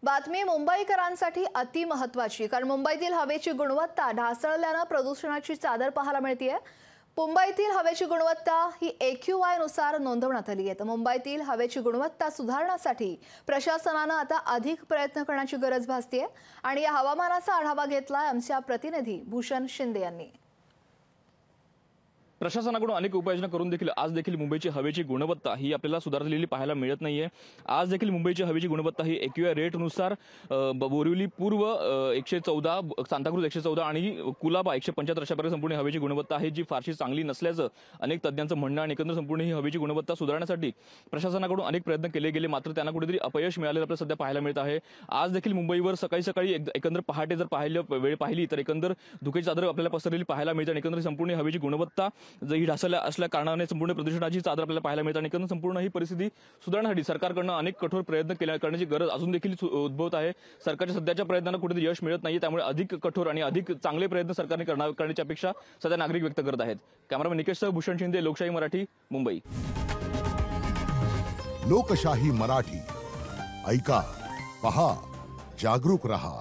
बातमी मुंबईकरांसाठी अति महत्त्वाची, कारण मुंबईतील हवेची गुणवत्ता ढासळल्याने प्रदूषणाची चादर पाहायला मिळतेय। मुंबईतील हवेची गुणवत्ता ही AQI नुसार नोंदवण्यात आली आहे। तर मुंबईतील हवेची गुणवत्ता सुधारण्यासाठी प्रशासनाने आता अधिक प्रयत्न करण्याची गरज भासतेय आणि या हवामानाचा आढावा घेतला आमच्या प्रतिनिधी भूषण शिंदे यांनी। प्रशासनाकडून अनेक उपाययोजना करून देखील आज देखील मुंबईची हवेची गुणवत्ता ही आपल्याला सुधारलेली पाहायला मिळत नाहीये। आज देखील मुंबईची हवेची गुणवत्ता ही AQI रेटनुसार बोरिवली पूर्व 114, सांताक्रूज 114 आणि कुलाबा 175 अशापर्यंत संपूर्ण हवेची गुणवत्ता आहे, जी फारशी चांगली नसल्याचं अनेक तज्ञांचं म्हणणं आणि एकंदर संपूर्ण ही हवेची गुणवत्ता सुधारण्यासाठी प्रशासनाकडून अनेक प्रयत्न केले गेले, मात्र त्यांना कुठेतरी अपयश मिळालेलं आपल्याला सध्या पाहायला मिळत आहे। आज देखील मुंबईवर सकाळी एकंदर पहाटे जर वेळ पाहिली तर एकंदर धुक्याची चादर आपल्याला पसरलेली पाहायला मिळते आणि एकंदर संपूर्ण हवेची गुणवत्ता ही ढासळल्या असल्या कारणाने संपूर्ण प्रदूषणाची चादर आपल्याला पाहायला मिळते आणि एकंदर संपूर्ण ही परिस्थिती सुधारण्यासाठी सरकारकडून अनेक कठोर प्रयत्न करण्याची गरज अजून देखील उद्भवत आहे। सरकारच्या सध्याच्या प्रयत्नांना कुठेतरी यश मिळत नाही, त्यामुळे अधिक कठोर आणि अधिक चांगले प्रयत्न सरकारने करण्याची अपेक्षा सध्या नागरिक व्यक्त करत आहेत। कॅमेरामॅन निकेशसह भूषण शिंदे, लोकशाही मराठी, मुंबई। लोकशाही मराठी, ऐका, पहा, जागरूक रहा।